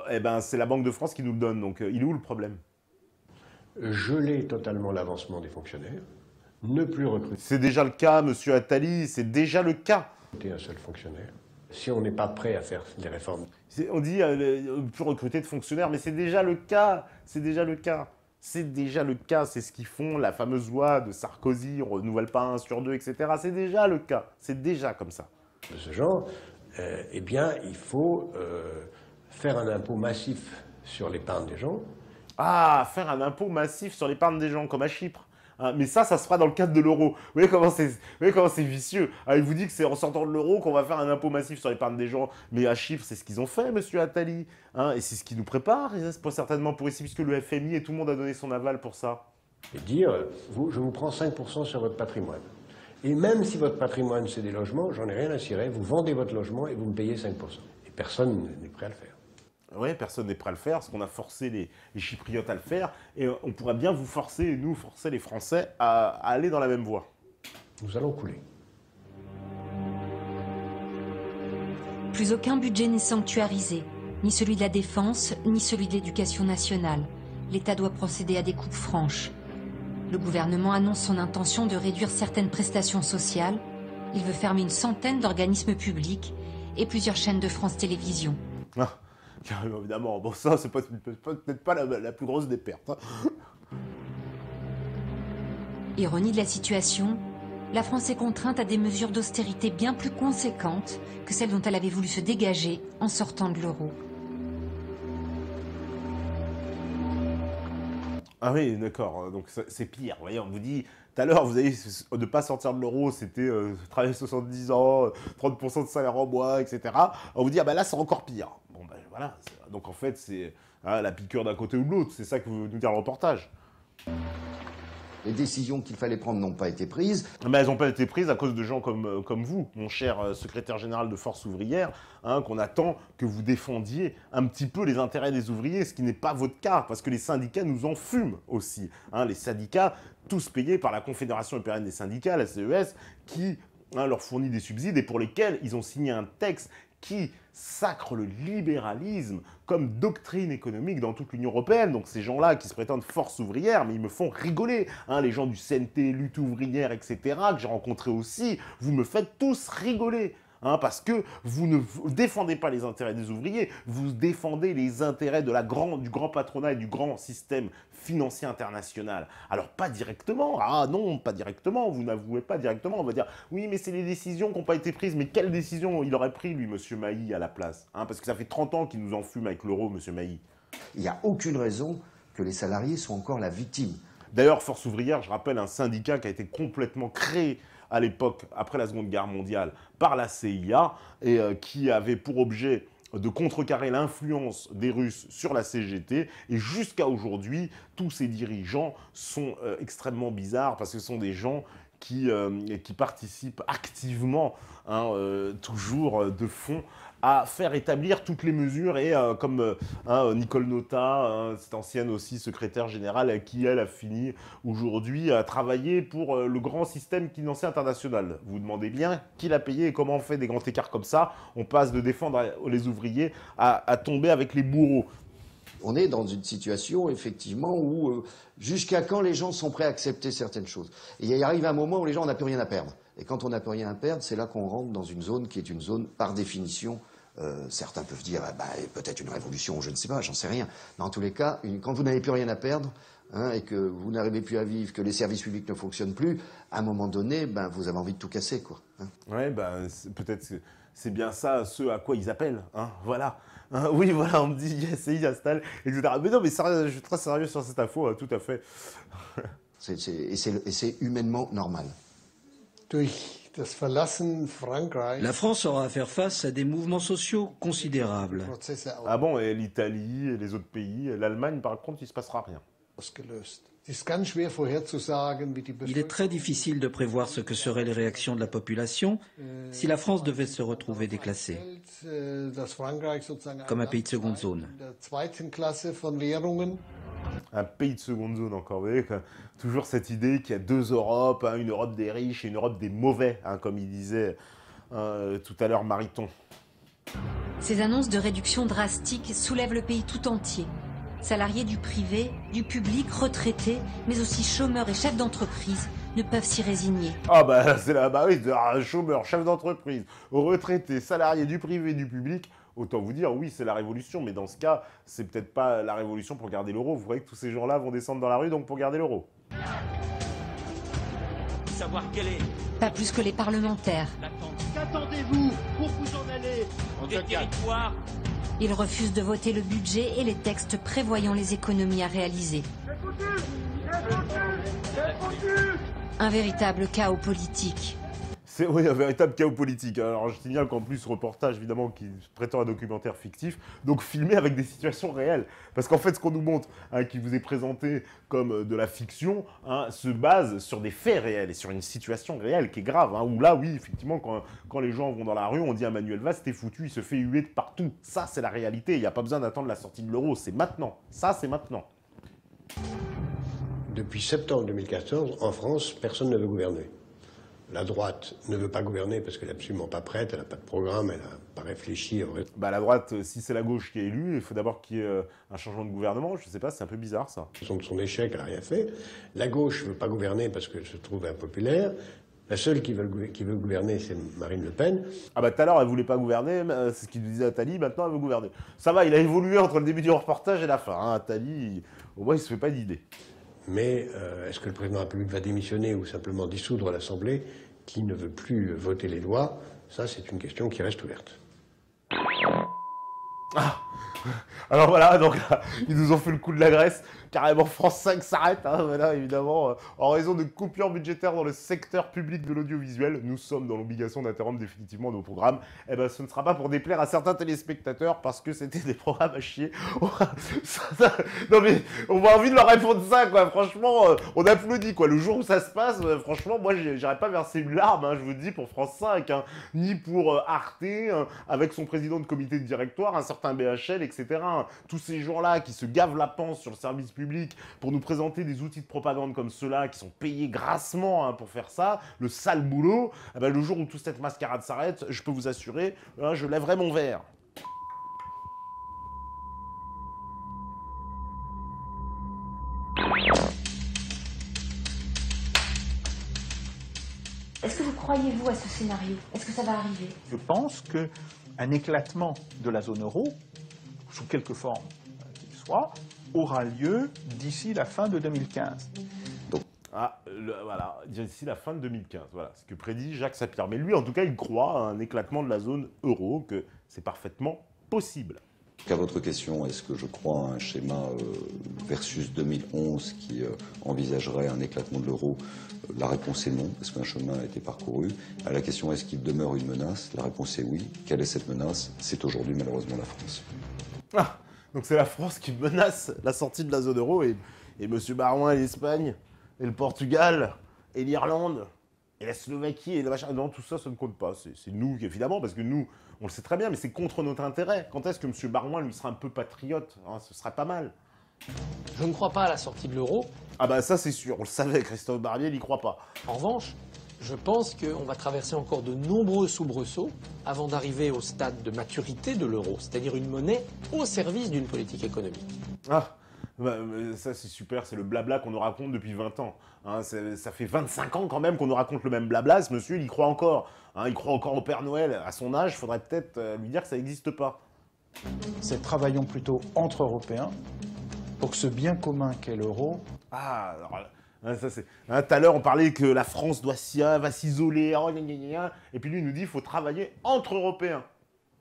Speaker 2: eh ben, c'est la Banque de France qui nous le donne. Donc, il est où le problème?
Speaker 9: Geler totalement l'avancement des fonctionnaires. Ne plus recruter.
Speaker 2: C'est déjà le cas, monsieur Attali, c'est déjà le cas.
Speaker 9: Un seul fonctionnaire. Si on n'est pas prêt à faire des réformes.
Speaker 2: On dit plus recruter de fonctionnaires, mais c'est déjà le cas. C'est déjà le cas. C'est déjà le cas. C'est ce qu'ils font, la fameuse loi de Sarkozy, on ne renouvelle pas 1 sur 2, etc. C'est déjà le cas. C'est déjà comme ça.
Speaker 9: De ce genre, eh bien, il faut faire un impôt massif sur l'épargne des gens.
Speaker 2: Ah, faire un impôt massif sur l'épargne des gens, comme à Chypre. Hein, mais ça se fera dans le cadre de l'euro. Vous voyez comment c'est vicieux. Ah, il vous dit que c'est en sortant de l'euro qu'on va faire un impôt massif sur l'épargne des gens. Mais à Chypre, c'est ce qu'ils ont fait, monsieur Attali. Hein, et c'est ce qui nous prépare, certainement pour ici, puisque le FMI et tout le monde a donné son aval pour ça.
Speaker 9: Et dire, je vous prends 5% sur votre patrimoine. Et même si votre patrimoine, c'est des logements, j'en ai rien à cirer. Vous vendez votre logement et vous me payez 5%. Et personne n'est prêt à le faire.
Speaker 2: Oui, personne n'est prêt à le faire, parce qu'on a forcé les Chypriotes à le faire, et on pourrait bien vous forcer, nous, forcer les Français à aller dans la même voie.
Speaker 9: Nous allons couler.
Speaker 1: Plus aucun budget n'est sanctuarisé, ni celui de la défense, ni celui de l'éducation nationale. L'État doit procéder à des coupes franches. Le gouvernement annonce son intention de réduire certaines prestations sociales. Il veut fermer une centaine d'organismes publics et plusieurs chaînes de France Télévisions.
Speaker 2: Ah, carrément, évidemment. Bon, ça, c'est peut-être pas la plus grosse des pertes. Hein.
Speaker 1: Ironie de la situation, la France est contrainte à des mesures d'austérité bien plus conséquentes que celles dont elle avait voulu se dégager en sortant de l'euro.
Speaker 2: Ah oui, d'accord, donc c'est pire. Vous voyez, on vous dit, tout à l'heure, vous avez ne pas sortir de l'euro, c'était travailler 70 ans, 30% de salaire en mois, etc. On vous dit, ah ben là, c'est encore pire. Bon, ben voilà. Donc en fait, c'est la piqûre d'un côté ou de l'autre. C'est ça que veut nous dire le reportage.
Speaker 12: Les décisions qu'il fallait prendre n'ont pas été prises.
Speaker 2: Mais elles n'ont pas été prises à cause de gens comme vous, mon cher secrétaire général de Force ouvrière, hein, qu'on attend que vous défendiez un petit peu les intérêts des ouvriers, ce qui n'est pas votre cas, parce que les syndicats nous en fument aussi. Hein, les syndicats, tous payés par la Confédération européenne des syndicats, la CES, qui leur fournit des subsides et pour lesquels ils ont signé un texte qui sacre le libéralisme comme doctrine économique dans toute l'Union européenne. Donc ces gens-là qui se prétendent force ouvrière, mais ils me font rigoler. Hein, les gens du CNT, lutte ouvrière, etc., que j'ai rencontrés aussi, vous me faites tous rigoler. Hein, parce que vous ne défendez pas les intérêts des ouvriers, vous défendez les intérêts de du grand patronat et du grand système financier international. Alors pas directement, ah non, pas directement, vous n'avouez pas directement, on va dire, oui mais c'est les décisions qui n'ont pas été prises, mais quelles décisions il aurait pris lui, monsieur Mailly, à la place, hein, parce que ça fait 30 ans qu'il nous enfume avec l'euro, monsieur Mailly.
Speaker 12: Il n'y a aucune raison que les salariés soient encore la victime.
Speaker 2: D'ailleurs, Force ouvrière, je rappelle, un syndicat qui a été complètement créé à l'époque, après la Seconde Guerre mondiale, par la CIA, et qui avait pour objet de contrecarrer l'influence des Russes sur la CGT. Et jusqu'à aujourd'hui, tous ces dirigeants sont extrêmement bizarres, parce que ce sont des gens qui participent activement, hein, toujours de fond, à faire établir toutes les mesures et comme Nicole Notat, cette ancienne aussi secrétaire générale, qui elle a fini aujourd'hui à travailler pour le grand système financier international. Vous vous demandez bien qui l'a payé et comment on fait des grands écarts comme ça. On passe de défendre les ouvriers à tomber avec les bourreaux.
Speaker 12: On est dans une situation, effectivement, où jusqu'à quand les gens sont prêts à accepter certaines choses. Et il arrive un moment où les gens n'ont plus rien à perdre. Et quand on n'a plus rien à perdre, c'est là qu'on rentre dans une zone qui est une zone, par définition, certains peuvent dire peut-être une révolution, je ne sais pas, j'en sais rien. Mais en tous les cas, quand vous n'avez plus rien à perdre, hein, et que vous n'arrivez plus à vivre, que les services publics ne fonctionnent plus, à un moment donné, vous avez envie de tout casser, quoi. Hein.
Speaker 2: Ouais, peut-être c'est bien ça, ce à quoi ils appellent, hein, voilà. Hein, oui, voilà, on me dit IACI, Astal, etc. Mais non, mais je suis très sérieux sur cette info, tout à fait.
Speaker 12: Et c'est humainement normal.
Speaker 5: La France aura à faire face à des mouvements sociaux considérables.
Speaker 2: Ah bon, et l'Italie et les autres pays, l'Allemagne, par contre, il ne se passera rien.
Speaker 5: Il est très difficile de prévoir ce que seraient les réactions de la population si la France devait se retrouver déclassée, comme un pays de seconde zone.
Speaker 2: Un pays de seconde zone encore, vous voyez, toujours cette idée qu'il y a deux Europes, hein, une Europe des riches et une Europe des mauvais, hein, comme il disait tout à l'heure Mariton.
Speaker 1: Ces annonces de réduction drastique soulèvent le pays tout entier. Salariés du privé, du public, retraités, mais aussi chômeurs et chefs d'entreprise ne peuvent s'y résigner.
Speaker 2: Ah c'est là, oui, chômeurs, chefs d'entreprise, retraités, salariés du privé, du public. Autant vous dire, oui, c'est la révolution, mais dans ce cas, c'est peut-être pas la révolution pour garder l'euro. Vous voyez que tous ces gens-là vont descendre dans la rue, donc pour garder l'euro.
Speaker 13: Savoir quel est.
Speaker 1: Pas plus que les parlementaires.
Speaker 13: Qu'attendez-vous pour vous en aller des territoires?
Speaker 1: Ils refusent de voter le budget et les textes prévoyant les économies à réaliser. Un véritable chaos politique.
Speaker 2: C'est oui, un véritable chaos politique. Alors je signale qu'en plus, reportage, évidemment, qui prétend un documentaire fictif, donc filmé avec des situations réelles. Parce qu'en fait, ce qu'on nous montre, qui vous est présenté comme de la fiction, se base sur des faits réels et sur une situation réelle qui est grave. Où là, oui, effectivement, quand les gens vont dans la rue, on dit à Manuel Valls, t'es foutu, il se fait huer de partout. Ça, c'est la réalité. Il n'y a pas besoin d'attendre la sortie de l'euro. C'est maintenant. Ça, c'est maintenant.
Speaker 9: Depuis septembre 2014, en France, personne ne veut gouverner. La droite ne veut pas gouverner parce qu'elle n'est absolument pas prête, elle n'a pas de programme, elle n'a pas réfléchi.
Speaker 2: La droite, si c'est la gauche qui est élue, il faut d'abord qu'il y ait un changement de gouvernement. Je ne sais pas, c'est un peu bizarre ça.
Speaker 9: De son échec, elle n'a rien fait. La gauche ne veut pas gouverner parce qu'elle se trouve impopulaire. La seule qui veut gouverner, c'est Marine Le Pen.
Speaker 2: Ah bah tout à l'heure, elle voulait pas gouverner, c'est ce qu'il disait Attali, maintenant elle veut gouverner. Ça va, il a évolué entre le début du reportage et la fin. Attali, au moins il se fait pas d'idée.
Speaker 9: Mais est-ce que le président de la République va démissionner ou simplement dissoudre l'Assemblée qui ne veut plus voter les lois? Ça, c'est une question qui reste ouverte.
Speaker 2: Ah. Alors voilà, donc là, ils nous ont fait le coup de la Grèce. Carrément, France 5 s'arrête. Voilà, évidemment, en raison de coupures budgétaires dans le secteur public de l'audiovisuel, nous sommes dans l'obligation d'interrompre définitivement nos programmes. Eh ben, ce ne sera pas pour déplaire à certains téléspectateurs parce que c'était des programmes à chier. Non mais, on a envie de leur répondre ça, quoi. Franchement, on applaudit, quoi. Le jour où ça se passe, franchement, moi, j'aurais pas versé une larme, je vous dis, pour France 5, ni pour Arte, avec son président de comité de directoire, un certain BHL, etc. Tous ces gens-là qui se gavent la panse sur le service public pour nous présenter des outils de propagande comme ceux-là, qui sont payés grassement pour faire ça, le sale boulot, eh ben, le jour où toute cette mascarade s'arrête, je peux vous assurer, je lèverai mon verre.
Speaker 1: Est-ce que vous croyez, vous, à ce scénario? Est-ce que ça va arriver?
Speaker 14: Je pense qu'un éclatement de la zone euro, sous quelque forme qu'il soit, aura lieu d'ici la fin de 2015.
Speaker 2: Donc, voilà, d'ici la fin de 2015, voilà, ce que prédit Jacques Sapir. Mais lui, en tout cas, il croit à un éclatement de la zone euro, que c'est parfaitement possible.
Speaker 15: À votre question, est-ce que je crois à un schéma versus 2011 qui envisagerait un éclatement de l'euro? La réponse est non, parce qu'un chemin a été parcouru. À la question, est-ce qu'il demeure une menace? La réponse est oui. Quelle est cette menace? C'est aujourd'hui malheureusement la France.
Speaker 2: Ah, donc c'est la France qui menace la sortie de la zone euro et M. Barouin et l'Espagne, et le Portugal, et l'Irlande, et la Slovaquie, et le machin. Non, tout ça, ça ne compte pas. C'est nous, évidemment, parce que nous, on le sait très bien, mais c'est contre notre intérêt. Quand est-ce que M. Barouin, lui, sera un peu patriote? Ce serait pas mal.
Speaker 16: Je ne crois pas à la sortie de l'euro.
Speaker 2: Ah bah ça, c'est sûr. On le savait, Christophe Barbier, il n'y croit pas.
Speaker 16: En revanche, je pense qu'on va traverser encore de nombreux soubresauts avant d'arriver au stade de maturité de l'euro, c'est-à-dire une monnaie au service d'une politique économique.
Speaker 2: Ah, bah, ça c'est super, c'est le blabla qu'on nous raconte depuis 20 ans. Ça fait 25 ans quand même qu'on nous raconte le même blabla, ce monsieur il y croit encore. Il croit encore au Père Noël. À son âge, il faudrait peut-être lui dire que ça n'existe pas.
Speaker 14: C'est travaillons plutôt entre Européens pour que ce bien commun qu'est l'euro...
Speaker 2: Ah, alors, ça c'est. Tout à l'heure, on parlait que la France va s'isoler, et puis lui, il nous dit qu'il faut travailler entre Européens,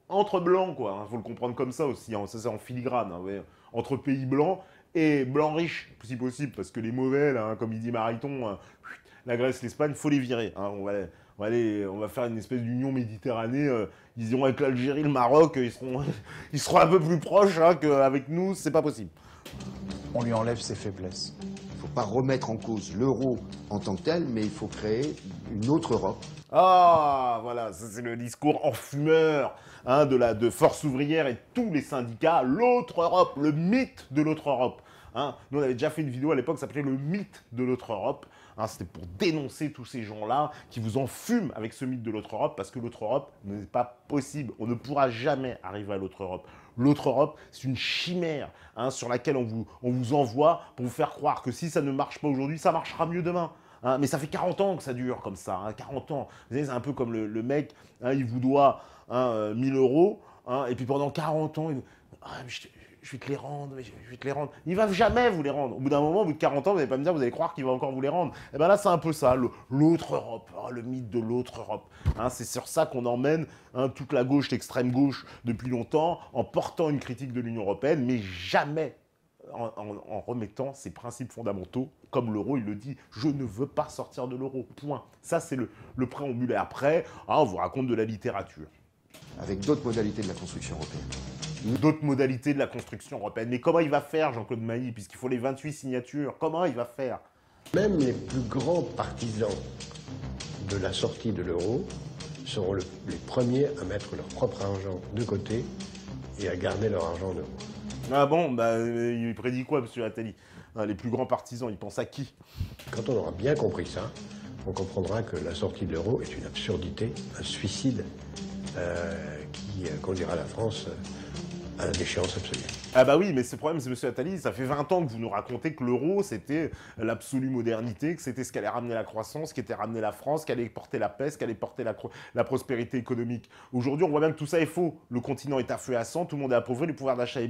Speaker 2: entre blancs, quoi. Il faut le comprendre comme ça aussi. Ça, c'est en filigrane, ouais. Entre pays blancs et blancs riches, si possible, parce que les mauvais, là, comme il dit Mariton, la Grèce, l'Espagne, il faut les virer. On va faire une espèce d'union Méditerranée. Ils iront avec l'Algérie, le Maroc, ils seront un peu plus proches qu'avec nous, c'est pas possible.
Speaker 14: On lui enlève ses faiblesses.
Speaker 12: Il ne faut pas remettre en cause l'euro en tant que tel, mais il faut créer une autre Europe.
Speaker 2: Ah, voilà, ça c'est le discours enfumeur de Force ouvrière et tous les syndicats. L'autre Europe, le mythe de l'autre Europe. Nous, on avait déjà fait une vidéo à l'époque qui s'appelait le mythe de l'autre Europe. C'était pour dénoncer tous ces gens-là qui vous enfument avec ce mythe de l'autre Europe, parce que l'autre Europe n'est pas possible. On ne pourra jamais arriver à l'autre Europe. L'autre Europe, c'est une chimère sur laquelle on vous envoie pour vous faire croire que si ça ne marche pas aujourd'hui, ça marchera mieux demain. Mais ça fait 40 ans que ça dure comme ça, 40 ans. Vous savez, c'est un peu comme le mec, il vous doit 1000 euros, et puis pendant 40 ans, il je vais te les rendre, je vais te les rendre. Il va jamais vous les rendre. Au bout d'un moment, au bout de 40 ans, vous n'allez pas me dire, vous allez croire qu'il va encore vous les rendre. Et bien là, c'est un peu ça, l'autre Europe, le mythe de l'autre Europe. C'est sur ça qu'on emmène toute la gauche, l'extrême gauche depuis longtemps, en portant une critique de l'Union européenne, mais jamais en remettant ses principes fondamentaux, comme l'euro, il le dit, je ne veux pas sortir de l'euro, point. Ça, c'est le préambule. Et après, on vous raconte de la littérature.
Speaker 12: Avec d'autres modalités de la construction européenne.
Speaker 2: D'autres modalités de la construction européenne. Mais comment il va faire, Jean-Claude Mailly, puisqu'il faut les 28 signatures? Comment il va faire?
Speaker 9: Même les plus grands partisans de la sortie de l'euro seront les premiers à mettre leur propre argent de côté et à garder leur argent en euros.
Speaker 2: Ah bon, il prédit quoi, M. Attali? Les plus grands partisans, ils pensent à qui?
Speaker 9: Quand on aura bien compris ça, on comprendra que la sortie de l'euro est une absurdité, un suicide qui conduira la France à la déchéance absolue.
Speaker 2: Ah bah oui, mais ce problème, c'est M. Attali, ça fait 20 ans que vous nous racontez que l'euro, c'était l'absolue modernité, que c'était ce qui allait ramener la croissance, qui était ramener la France, qui allait porter la paix, qui allait porter la prospérité économique. Aujourd'hui, on voit bien que tout ça est faux. Le continent est à feu à sang, tout le monde est appauvri, le pouvoir d'achat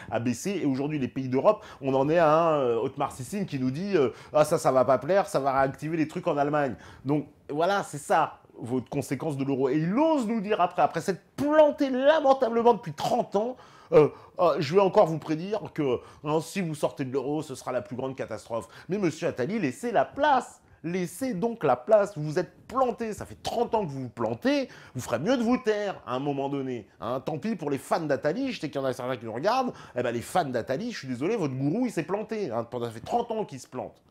Speaker 2: a baissé, et aujourd'hui, les pays d'Europe, on en est à un Otmar Sissine qui nous dit « Ah, ça va pas plaire, ça va réactiver les trucs en Allemagne. » Donc, voilà, c'est ça, votre conséquence de l'euro. Et il ose nous dire après s'être planté lamentablement depuis 30 ans, je vais encore vous prédire que si vous sortez de l'euro, ce sera la plus grande catastrophe. Mais monsieur Attali, laissez la place. Laissez donc la place. Vous vous êtes planté. Ça fait 30 ans que vous vous plantez. Vous ferez mieux de vous taire à un moment donné. Tant pis pour les fans d'Attali. Je sais qu'il y en a certains qui nous regardent. Eh ben, les fans d'Attali, je suis désolé, votre gourou, il s'est planté. Ça fait 30 ans qu'il se plante.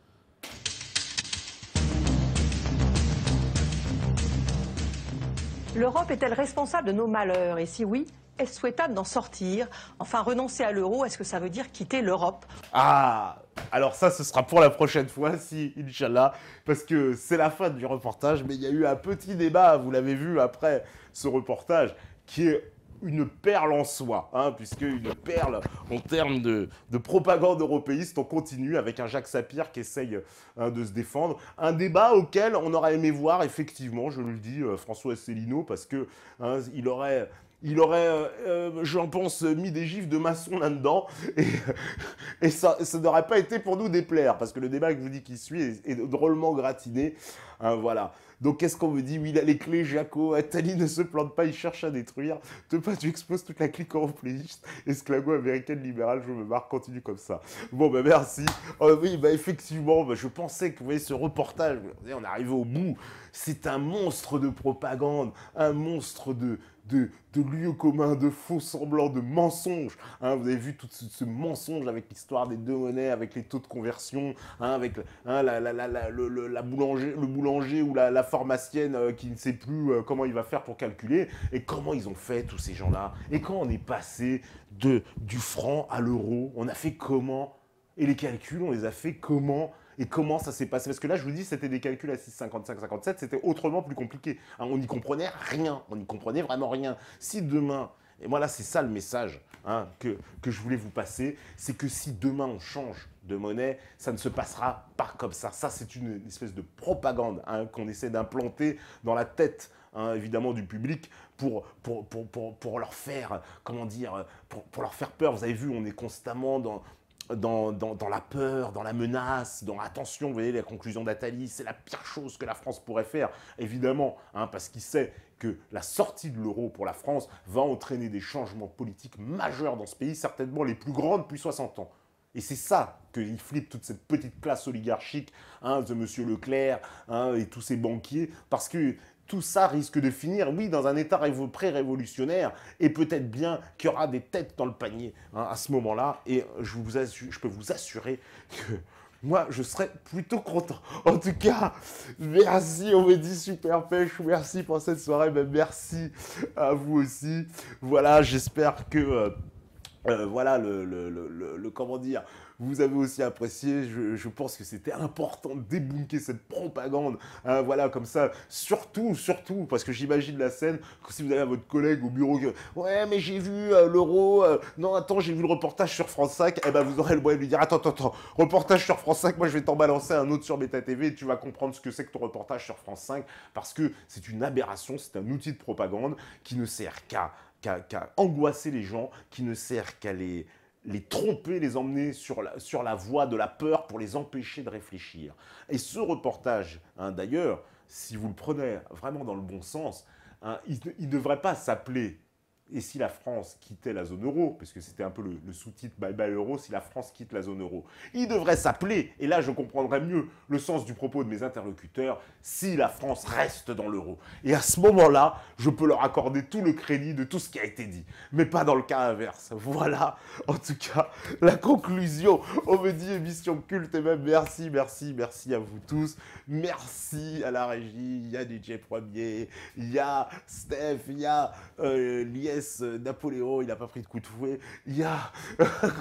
Speaker 17: L'Europe est-elle responsable de nos malheurs? Et si oui, est-ce souhaitable d'en sortir? Enfin, renoncer à l'euro, est-ce que ça veut dire quitter l'Europe?
Speaker 2: Ah, alors ça, ce sera pour la prochaine fois, si, Inch'Allah, parce que c'est la fin du reportage, mais il y a eu un petit débat, vous l'avez vu après ce reportage, qui est une perle en soi, puisque une perle en termes de propagande européiste. On continue avec un Jacques Sapir qui essaye de se défendre. Un débat auquel on aurait aimé voir, effectivement, je le dis, François Asselineau, parce que il aurait, j'en pense, mis des gifs de maçon là-dedans, et ça n'aurait pas été pour nous déplaire, parce que le débat que je vous dis qui suit est drôlement gratiné. Voilà. Donc qu'est-ce qu'on me dit? Oui, il a les clés, Jaco. Attali ne se plante pas, il cherche à détruire. Tu exposes toute la clique européiste, esclavo-américaine libérale, je me marre, continue comme ça. Bon, merci. Oui, effectivement, je pensais que, vous voyez, ce reportage, on est arrivé au bout, c'est un monstre de propagande, un monstre de lieux communs, de faux semblants, de mensonges. Vous avez vu tout ce mensonge avec l'histoire des deux monnaies, avec les taux de conversion, avec le boulanger ou la pharmacienne qui ne sait plus comment il va faire pour calculer. Et comment ils ont fait, tous ces gens-là? Et quand on est passé du franc à l'euro, on a fait comment? Et les calculs, on les a fait comment? Et comment ça s'est passé? Parce que là, je vous dis, c'était des calculs à 6,55, 57, c'était autrement plus compliqué. On n'y comprenait rien, on n'y comprenait vraiment rien. Si demain, et moi là, c'est ça le message que je voulais vous passer, c'est que si demain on change de monnaie, ça ne se passera pas comme ça. Ça, c'est une espèce de propagande qu'on essaie d'implanter dans la tête, évidemment, du public pour leur faire, comment dire, pour leur faire peur. Vous avez vu, on est constamment dans la peur, dans la menace, attention, vous voyez, la conclusion d'Attali, c'est la pire chose que la France pourrait faire, évidemment, parce qu'il sait que la sortie de l'euro pour la France va entraîner des changements politiques majeurs dans ce pays, certainement les plus grands depuis 60 ans. Et c'est ça qu'il flippe toute cette petite classe oligarchique de M. Leclerc et tous ces banquiers, parce que tout ça risque de finir, oui, dans un état pré-révolutionnaire, et peut-être bien qu'il y aura des têtes dans le panier à ce moment-là, et je peux vous assurer que moi, je serais plutôt content. En tout cas, merci, on me dit super pêche, merci pour cette soirée, merci à vous aussi. Voilà, j'espère que... voilà, comment dire, vous avez aussi apprécié, je pense que c'était important de débunker cette propagande, voilà, comme ça, surtout, parce que j'imagine la scène, que si vous avez votre collègue au bureau, ouais, mais j'ai vu l'euro, non, attends, j'ai vu le reportage sur France 5, eh ben, vous aurez le moyen de lui dire, attends, reportage sur France 5, moi je vais t'en balancer un autre sur Beta TV, et tu vas comprendre ce que c'est que ton reportage sur France 5, parce que c'est une aberration, c'est un outil de propagande qui ne sert qu'à angoisser les gens, qui ne sert qu'à les tromper, les emmener sur la voie de la peur pour les empêcher de réfléchir. Et ce reportage, d'ailleurs, si vous le prenez vraiment dans le bon sens, il ne devrait pas s'appeler, Et si la France quittait la zone euro, parce que c'était un peu le sous-titre Bye bye euro, si la France quitte la zone euro, il devrait s'appeler, et là je comprendrais mieux le sens du propos de mes interlocuteurs, si la France reste dans l'euro. Et à ce moment-là, je peux leur accorder tout le crédit de tout ce qui a été dit, mais pas dans le cas inverse. Voilà, en tout cas, la conclusion. On me dit émission culte, et même merci, merci, merci à vous tous. Merci à la régie, il y a DJ Premier, il y a Steph, il y a Lies Napoléon, il n'a pas pris de coup de fouet, il y a,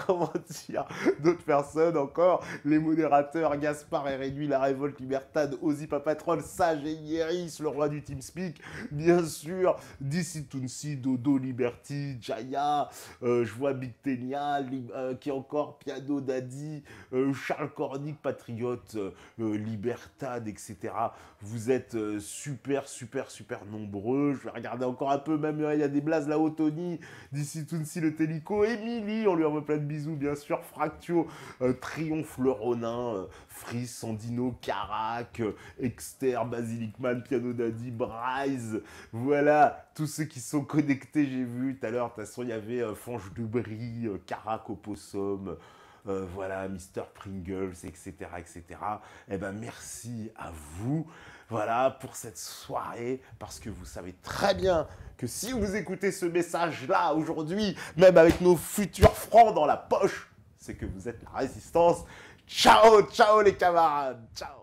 Speaker 2: comment dire, d'autres personnes encore, les modérateurs, Gaspard et Réduit, La Révolte, Libertad, Ozzy Papatron, Sage et Yeris, le roi du TeamSpeak, bien sûr, DC Tunsi, Dodo, Liberty, Jaya, je vois Big Tenia, qui est encore, Piano Daddy, Charles Cornic, Patriote, Libertad, etc. Vous êtes super, super, super nombreux. Je vais regarder encore un peu, même il y a des blazes là-haut, Tony, DC Tunsi, le Télico, Émilie, on lui envoie plein de bisous, bien sûr, Fractio, Triomphe, le Ronin, Fris, Sandino, Carac, Exter, Basilicman, Piano Daddy, Bryce, voilà, tous ceux qui sont connectés, j'ai vu tout à l'heure, de toute façon, il y avait Fange de Brie, Carac, Opossum, voilà, Mr. Pringles, etc., etc. Eh ben, merci à vous, voilà, pour cette soirée, parce que vous savez très bien que si vous écoutez ce message-là aujourd'hui, même avec nos futurs francs dans la poche, c'est que vous êtes la résistance. Ciao, ciao les camarades, ciao.